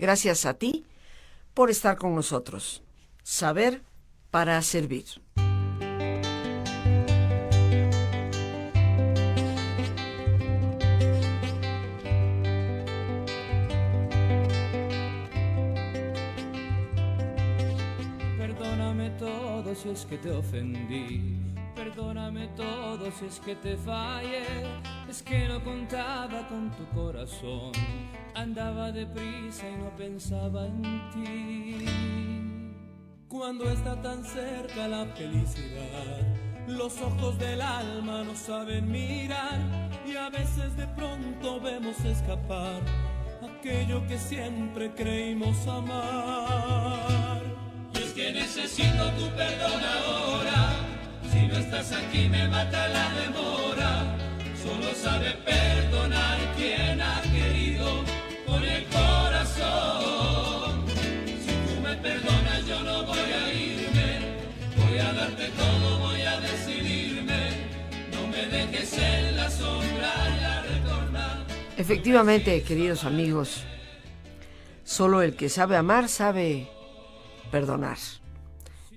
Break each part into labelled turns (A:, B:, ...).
A: Gracias a ti por estar con nosotros. Saber para servir.
B: Perdóname todo si es que te ofendí. Perdóname todo si es que te fallé. Es que no contaba con tu corazón. Andaba deprisa y no pensaba en ti. Cuando está tan cerca la felicidad, los ojos del alma no saben mirar. Y a veces de pronto vemos escapar aquello que siempre creímos amar. Y es que necesito tu perdón ahora. Si no estás aquí me mata la demora. Solo sabe perdonar quien ha querido con el corazón. Si tú me perdonas yo no voy a irme. Voy a darte todo, voy a decidirme. No me dejes en la sombra ya retornar.
A: Efectivamente, queridos amigos, solo el que sabe amar sabe perdonar.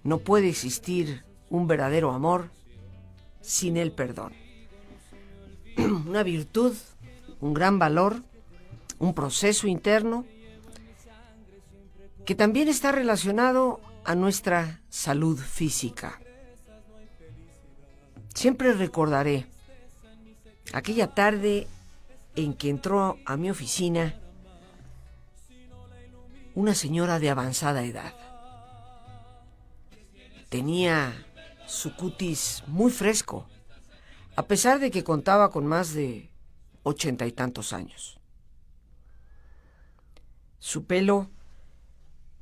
A: No puede existir un verdadero amor sin el perdón. Una virtud, un gran valor, un proceso interno que también está relacionado a nuestra salud física. Siempre recordaré aquella tarde en que entró a mi oficina una señora de avanzada edad. Tenía su cutis muy fresco, a pesar de que contaba con más de 80 y tantos años. Su pelo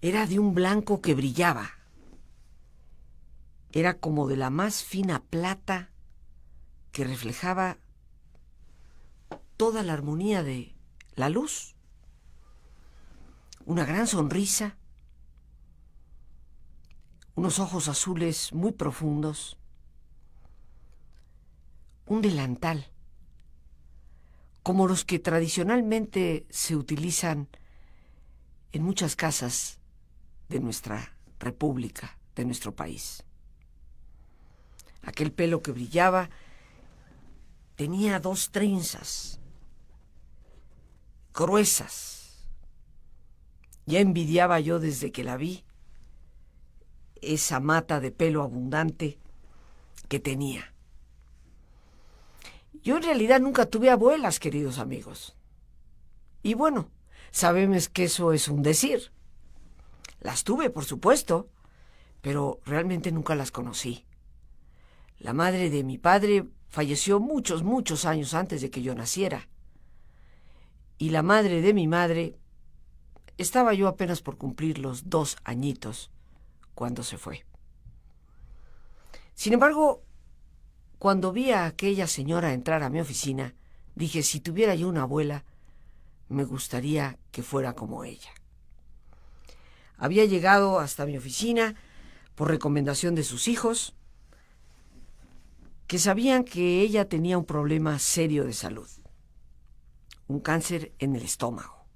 A: era de un blanco que brillaba. Era como de la más fina plata que reflejaba toda la armonía de la luz. Una gran sonrisa, unos ojos azules muy profundos, un delantal, como los que tradicionalmente se utilizan en muchas casas de nuestra república, de nuestro país. Aquel pelo que brillaba tenía 2 trenzas gruesas. Ya envidiaba yo desde que la vi esa mata de pelo abundante que tenía. Yo en realidad nunca tuve abuelas, queridos amigos. Y bueno, sabemos que eso es un decir. Las tuve, por supuesto, pero realmente nunca las conocí. La madre de mi padre falleció muchos años antes de que yo naciera. Y la madre de mi madre, estaba yo apenas por cumplir los 2 añitos cuando se fue. Sin embargo, cuando vi a aquella señora entrar a mi oficina, dije, si tuviera yo una abuela, me gustaría que fuera como ella. Había llegado hasta mi oficina por recomendación de sus hijos, que sabían que ella tenía un problema serio de salud, un cáncer en el estómago.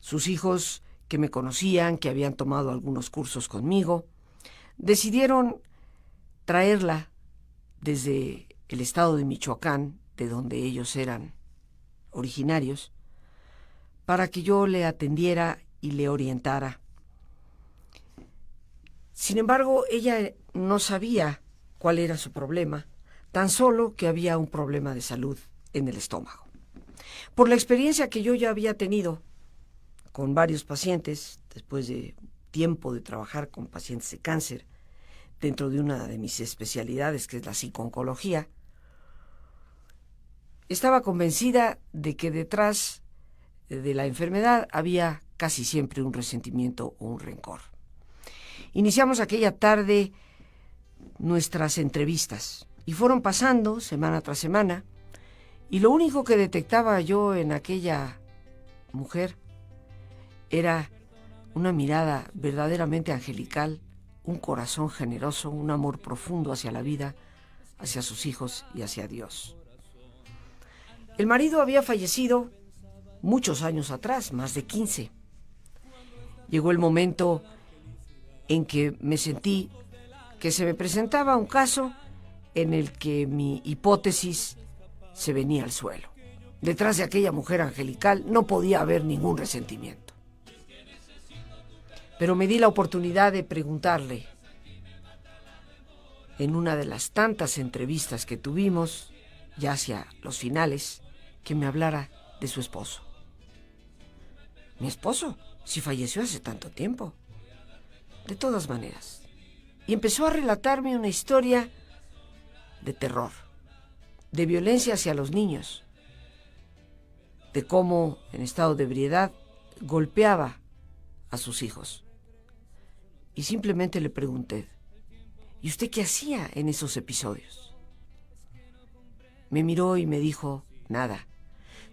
A: Sus hijos, que me conocían, que habían tomado algunos cursos conmigo, decidieron traerla desde el estado de Michoacán, de donde ellos eran originarios, para que yo le atendiera y le orientara. Sin embargo, ella no sabía cuál era su problema, tan solo que había un problema de salud en el estómago. Por la experiencia que yo ya había tenido con varios pacientes, después de tiempo de trabajar con pacientes de cáncer, dentro de una de mis especialidades, que es la psico-oncología, estaba convencida de que detrás de la enfermedad había casi siempre un resentimiento o un rencor. Iniciamos aquella tarde nuestras entrevistas y fueron pasando semana tras semana, y lo único que detectaba yo en aquella mujer era una mirada verdaderamente angelical, un corazón generoso, un amor profundo hacia la vida, hacia sus hijos y hacia Dios. El marido había fallecido muchos años atrás, más de 15. Llegó el momento en que me sentí que se me presentaba un caso en el que mi hipótesis se venía al suelo. Detrás de aquella mujer angelical no podía haber ningún resentimiento. Pero me di la oportunidad de preguntarle, en una de las tantas entrevistas que tuvimos, ya hacia los finales, que me hablara de su esposo. ¿Mi esposo? Si falleció hace tanto tiempo. De todas maneras. Y empezó a relatarme una historia de terror, de violencia hacia los niños, de cómo, en estado de ebriedad, golpeaba a sus hijos. Y simplemente le pregunté, ¿y usted qué hacía en esos episodios? Me miró y me dijo, nada.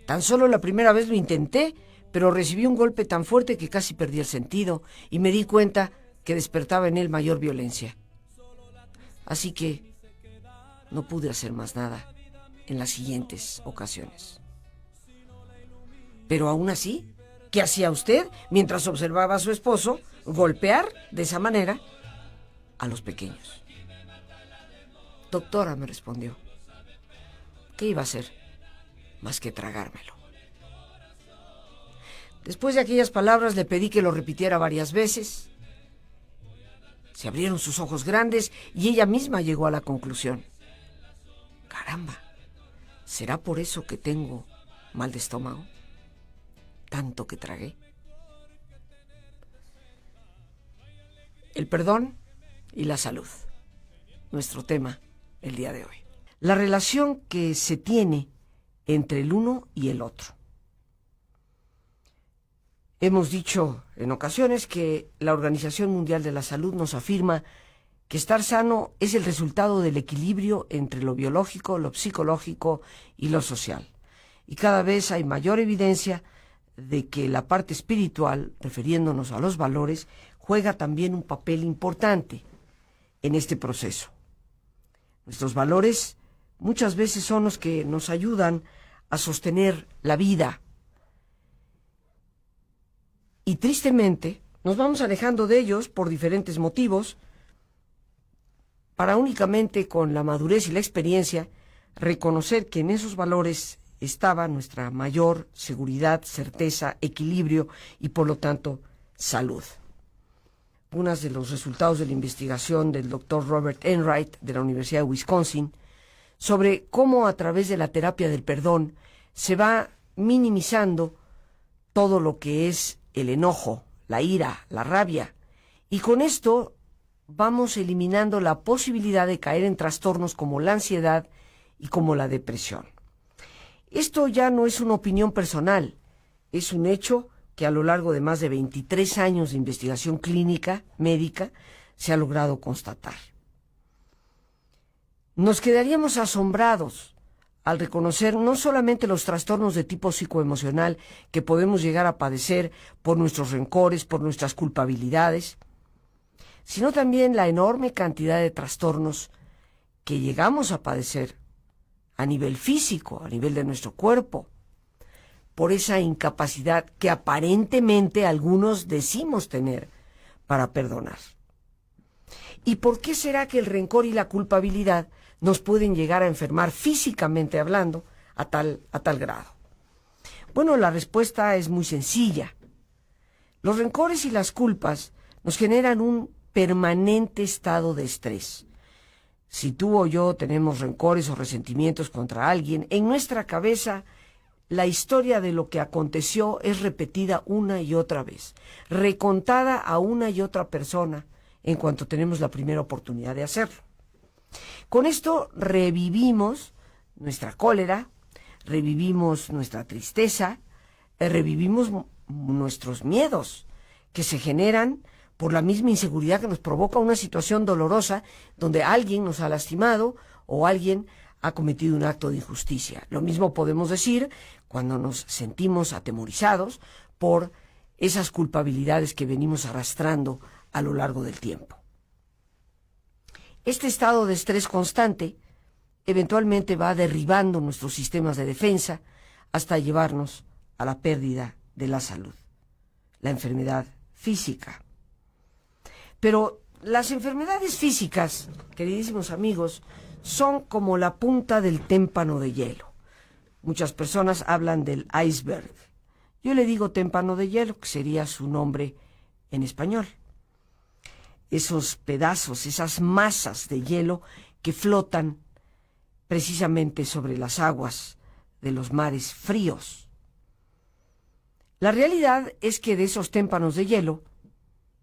A: Tan solo la primera vez lo intenté, pero recibí un golpe tan fuerte que casi perdí el sentido y me di cuenta que despertaba en él mayor violencia. Así que no pude hacer más nada en las siguientes ocasiones. Pero aún así, ¿qué hacía usted mientras observaba a su esposo golpear de esa manera a los pequeños? Doctora, me respondió, ¿qué iba a hacer más que tragármelo? Después de aquellas palabras le pedí que lo repitiera varias veces. Se abrieron sus ojos grandes y ella misma llegó a la conclusión. Caramba, ¿será por eso que tengo mal de estómago? Tanto que tragué. El perdón y la salud. Nuestro tema el día de hoy. La relación que se tiene entre el uno y el otro. Hemos dicho en ocasiones que la Organización Mundial de la Salud nos afirma que estar sano es el resultado del equilibrio entre lo biológico, lo psicológico y lo social. Y cada vez hay mayor evidencia de que la parte espiritual, refiriéndonos a los valores, juega también un papel importante en este proceso. Nuestros valores muchas veces son los que nos ayudan a sostener la vida. Y tristemente nos vamos alejando de ellos por diferentes motivos, para únicamente con la madurez y la experiencia reconocer que en esos valores estaba nuestra mayor seguridad, certeza, equilibrio y por lo tanto salud. Unos de los resultados de la investigación del doctor Robert Enright de la Universidad de Wisconsin sobre cómo a través de la terapia del perdón se va minimizando todo lo que es el enojo, la ira, la rabia, y con esto vamos eliminando la posibilidad de caer en trastornos como la ansiedad y como la depresión. Esto ya no es una opinión personal, es un hecho que a lo largo de más de 23 años de investigación clínica, médica, se ha logrado constatar. Nos quedaríamos asombrados al reconocer no solamente los trastornos de tipo psicoemocional que podemos llegar a padecer por nuestros rencores, por nuestras culpabilidades, sino también la enorme cantidad de trastornos que llegamos a padecer a nivel físico, a nivel de nuestro cuerpo, por esa incapacidad que aparentemente algunos decimos tener para perdonar. ¿Y por qué será que el rencor y la culpabilidad nos pueden llegar a enfermar físicamente hablando a tal grado? Bueno, la respuesta es muy sencilla. Los rencores y las culpas nos generan un permanente estado de estrés. Si tú o yo tenemos rencores o resentimientos contra alguien, en nuestra cabeza la historia de lo que aconteció es repetida una y otra vez, recontada a una y otra persona en cuanto tenemos la primera oportunidad de hacerlo. Con esto revivimos nuestra cólera, revivimos nuestra tristeza, revivimos nuestros miedos que se generan por la misma inseguridad que nos provoca una situación dolorosa donde alguien nos ha lastimado o alguien ha cometido un acto de injusticia. Lo mismo podemos decir cuando nos sentimos atemorizados por esas culpabilidades que venimos arrastrando a lo largo del tiempo. Este estado de estrés constante eventualmente va derribando nuestros sistemas de defensa hasta llevarnos a la pérdida de la salud, la enfermedad física. Pero las enfermedades físicas, queridísimos amigos, son como la punta del témpano de hielo. Muchas personas hablan del iceberg. Yo le digo témpano de hielo, que sería su nombre en español. Esos pedazos, esas masas de hielo que flotan precisamente sobre las aguas de los mares fríos. La realidad es que de esos témpanos de hielo,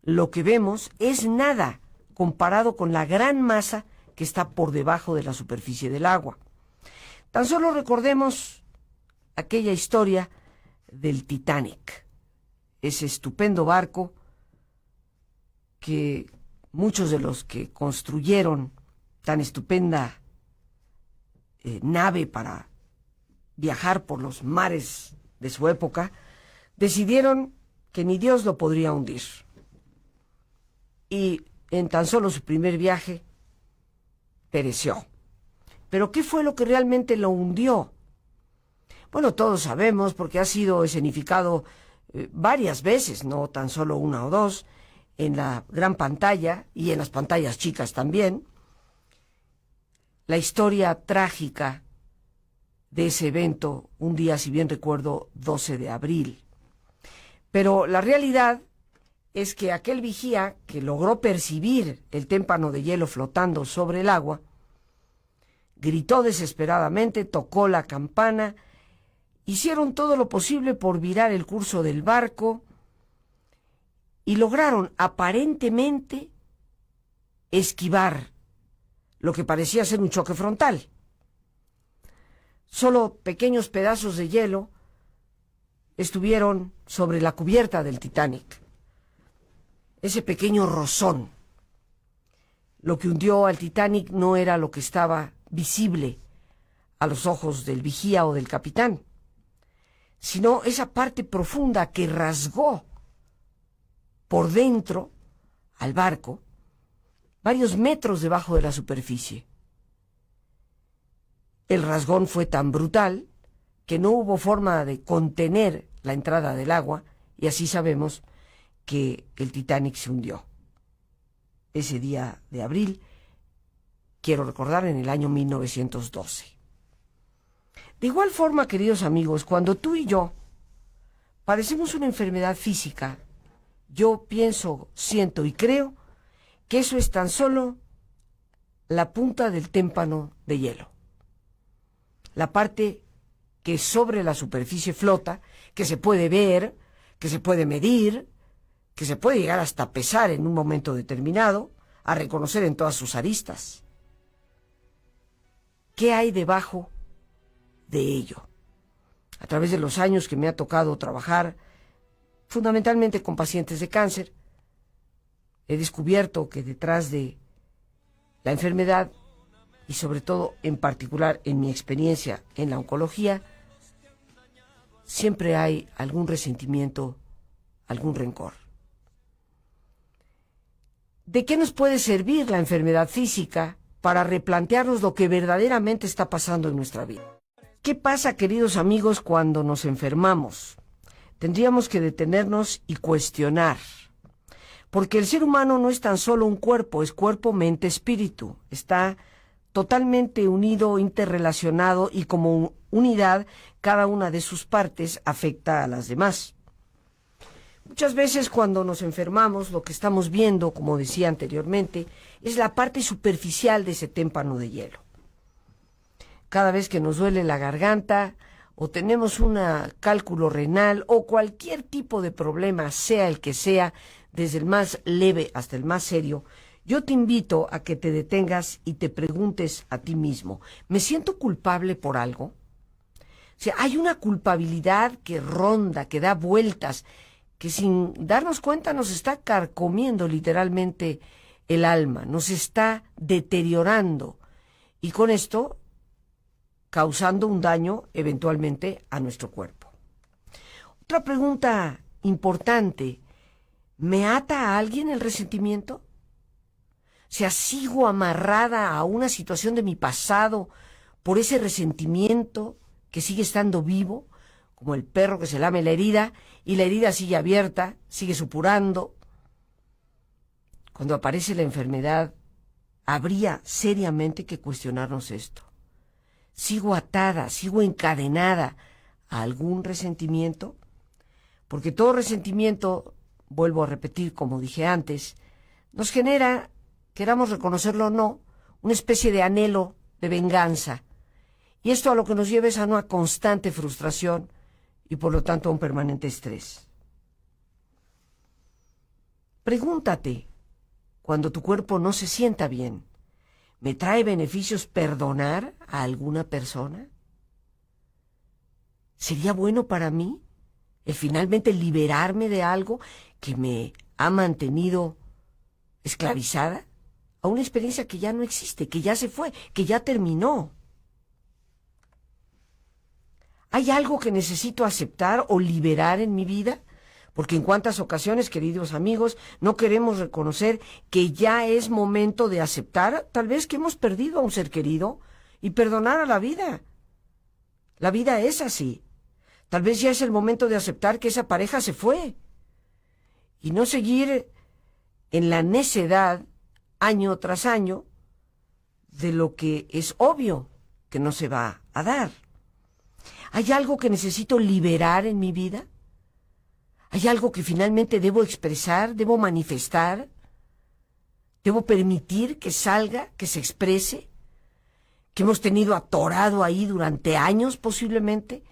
A: lo que vemos es nada comparado con la gran masa que está por debajo de la superficie del agua. Tan solo recordemos aquella historia del Titanic, ese estupendo barco que muchos de los que construyeron tan estupenda nave para viajar por los mares de su época, decidieron que ni Dios lo podría hundir. Y en tan solo su primer viaje, pereció. ¿Pero qué fue lo que realmente lo hundió? Bueno, todos sabemos, porque ha sido escenificado varias veces, no tan solo una o dos, en la gran pantalla y en las pantallas chicas también, la historia trágica de ese evento, un día, si bien recuerdo, 12 de abril. Pero la realidad es que aquel vigía que logró percibir el témpano de hielo flotando sobre el agua, gritó desesperadamente, tocó la campana, hicieron todo lo posible por virar el curso del barco y lograron aparentemente esquivar lo que parecía ser un choque frontal. Solo pequeños pedazos de hielo estuvieron sobre la cubierta del Titanic. Ese pequeño rozón. Lo que hundió al Titanic no era lo que estaba visible a los ojos del vigía o del capitán, sino esa parte profunda que rasgó por dentro al barco varios metros debajo de la superficie. El rasgón fue tan brutal que no hubo forma de contener la entrada del agua y así sabemos que el Titanic se hundió. Ese día de abril, quiero recordar, en el año 1912. De igual forma, queridos amigos, cuando tú y yo padecemos una enfermedad física, yo pienso, siento y creo que eso es tan solo la punta del témpano de hielo. La parte que sobre la superficie flota, que se puede ver, que se puede medir, que se puede llegar hasta pesar en un momento determinado, a reconocer en todas sus aristas. ¿Qué hay debajo de ello? A través de los años que me ha tocado trabajar, fundamentalmente con pacientes de cáncer, he descubierto que detrás de la enfermedad, y sobre todo en particular en mi experiencia en la oncología, siempre hay algún resentimiento, algún rencor. ¿De qué nos puede servir la enfermedad física para replantearnos lo que verdaderamente está pasando en nuestra vida? ¿Qué pasa, queridos amigos, cuando nos enfermamos? Tendríamos que detenernos y cuestionar, porque el ser humano no es tan solo un cuerpo, es cuerpo, mente, espíritu. Está totalmente unido, interrelacionado y como unidad, cada una de sus partes afecta a las demás. Muchas veces cuando nos enfermamos, lo que estamos viendo, como decía anteriormente, es la parte superficial de ese témpano de hielo. Cada vez que nos duele la garganta o tenemos un cálculo renal o cualquier tipo de problema, sea el que sea, desde el más leve hasta el más serio, yo te invito a que te detengas y te preguntes a ti mismo, ¿me siento culpable por algo? O sea, hay una culpabilidad que ronda, que da vueltas, que sin darnos cuenta nos está carcomiendo literalmente el alma, nos está deteriorando y con esto causando un daño eventualmente a nuestro cuerpo. Otra pregunta importante, ¿me ata a alguien el resentimiento? O sea, ¿sigo amarrada a una situación de mi pasado por ese resentimiento que sigue estando vivo, como el perro que se lame la herida y la herida sigue abierta, sigue supurando. Cuando aparece la enfermedad, habría seriamente que cuestionarnos esto. ¿Sigo atada, sigo encadenada a algún resentimiento? Porque todo resentimiento, vuelvo a repetir como dije antes, nos genera, queramos reconocerlo o no, una especie de anhelo de venganza. Y esto a lo que nos lleva es a una constante frustración y por lo tanto a un permanente estrés. Pregúntate, cuando tu cuerpo no se sienta bien, ¿me trae beneficios perdonar a alguna persona? ¿Sería bueno para mí el finalmente liberarme de algo que me ha mantenido esclavizada a una experiencia que ya no existe, que ya se fue, que ya terminó? ¿Hay algo que necesito aceptar o liberar en mi vida? Porque en cuántas ocasiones, queridos amigos, no queremos reconocer que ya es momento de aceptar, tal vez que hemos perdido a un ser querido, y perdonar a la vida. La vida es así. Tal vez ya es el momento de aceptar que esa pareja se fue y no seguir en la necedad año tras año de lo que es obvio que no se va a dar. ¿Hay algo que necesito liberar en mi vida? ¿Hay algo que finalmente debo expresar, debo manifestar? ¿Debo permitir que salga, que se exprese? ¿Que hemos tenido atorado ahí durante años posiblemente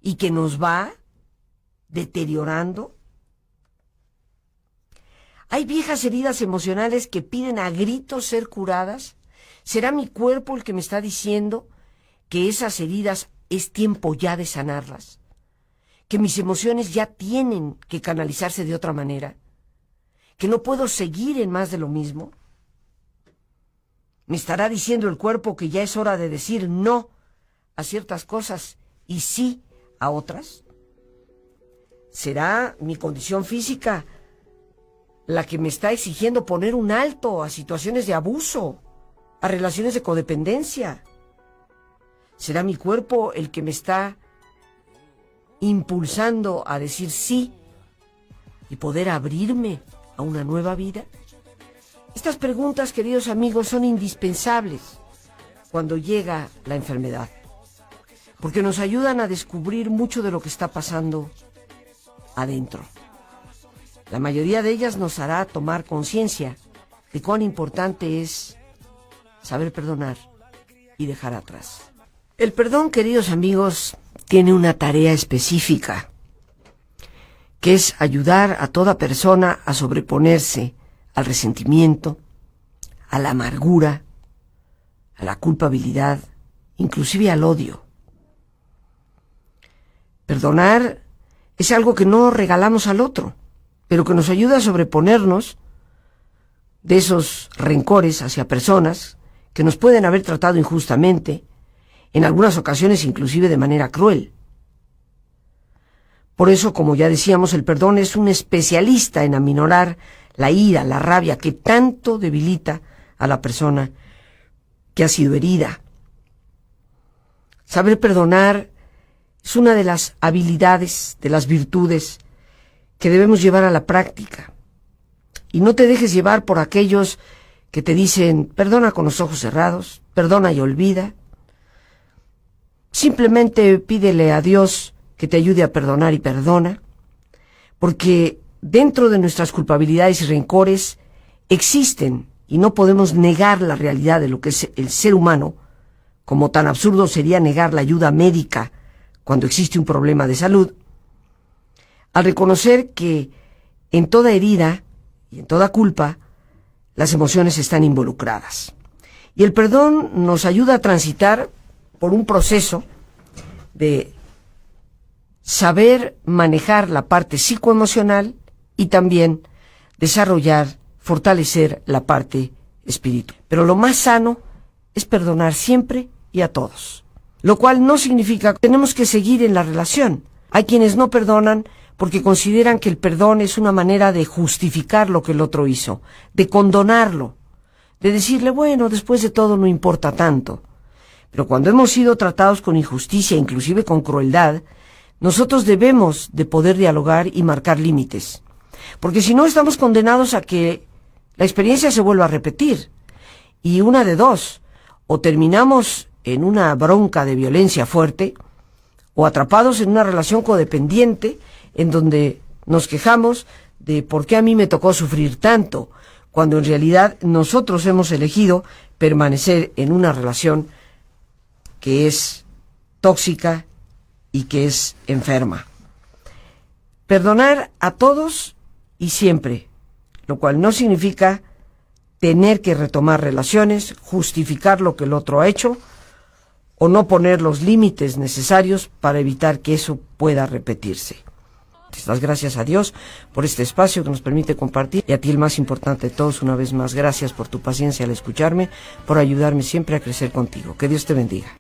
A: y que nos va deteriorando? ¿Hay viejas heridas emocionales que piden a gritos ser curadas? ¿Será mi cuerpo el que me está diciendo que esas heridas es tiempo ya de sanarlas? ¿Que mis emociones ya tienen que canalizarse de otra manera? ¿Que no puedo seguir en más de lo mismo? ¿Me estará diciendo el cuerpo que ya es hora de decir no a ciertas cosas y sí a otras? ¿Será mi condición física la que me está exigiendo poner un alto a situaciones de abuso, a relaciones de codependencia? ¿Será mi cuerpo el que me está impulsando a decir sí y poder abrirme a una nueva vida? Estas preguntas, queridos amigos, son indispensables cuando llega la enfermedad, porque nos ayudan a descubrir mucho de lo que está pasando adentro. La mayoría de ellas nos hará tomar conciencia de cuán importante es saber perdonar y dejar atrás. El perdón, queridos amigos, tiene una tarea específica, que es ayudar a toda persona a sobreponerse al resentimiento, a la amargura, a la culpabilidad, inclusive al odio. Perdonar es algo que no regalamos al otro, pero que nos ayuda a sobreponernos de esos rencores hacia personas que nos pueden haber tratado injustamente, en algunas ocasiones inclusive de manera cruel. Por eso, como ya decíamos, el perdón es un especialista en aminorar la ira, la rabia que tanto debilita a la persona que ha sido herida. Saber perdonar es una de las habilidades, de las virtudes que debemos llevar a la práctica. Y no te dejes llevar por aquellos que te dicen, perdona con los ojos cerrados, perdona y olvida. Simplemente pídele a Dios que te ayude a perdonar y perdona, porque dentro de nuestras culpabilidades y rencores existen, y no podemos negar la realidad de lo que es el ser humano, como tan absurdo sería negar la ayuda médica cuando existe un problema de salud, al reconocer que en toda herida y en toda culpa las emociones están involucradas. Y el perdón nos ayuda a transitar por un proceso de saber manejar la parte psicoemocional y también desarrollar, fortalecer la parte espiritual. Pero lo más sano es perdonar siempre y a todos, lo cual no significa que tenemos que seguir en la relación. Hay quienes no perdonan porque consideran que el perdón es una manera de justificar lo que el otro hizo, de condonarlo, de decirle, bueno, después de todo no importa tanto. Pero cuando hemos sido tratados con injusticia, inclusive con crueldad, nosotros debemos de poder dialogar y marcar límites, porque si no estamos condenados a que la experiencia se vuelva a repetir, y una de dos, o terminamos en una bronca de violencia fuerte, o atrapados en una relación codependiente, en donde nos quejamos de por qué a mí me tocó sufrir tanto, cuando en realidad nosotros hemos elegido permanecer en una relación que es tóxica y que es enferma. Perdonar a todos y siempre, lo cual no significa tener que retomar relaciones, justificar lo que el otro ha hecho o no poner los límites necesarios para evitar que eso pueda repetirse. Te das gracias a Dios por este espacio que nos permite compartir, y a ti, el más importante de todos, una vez más, gracias por tu paciencia al escucharme, por ayudarme siempre a crecer contigo. Que Dios te bendiga.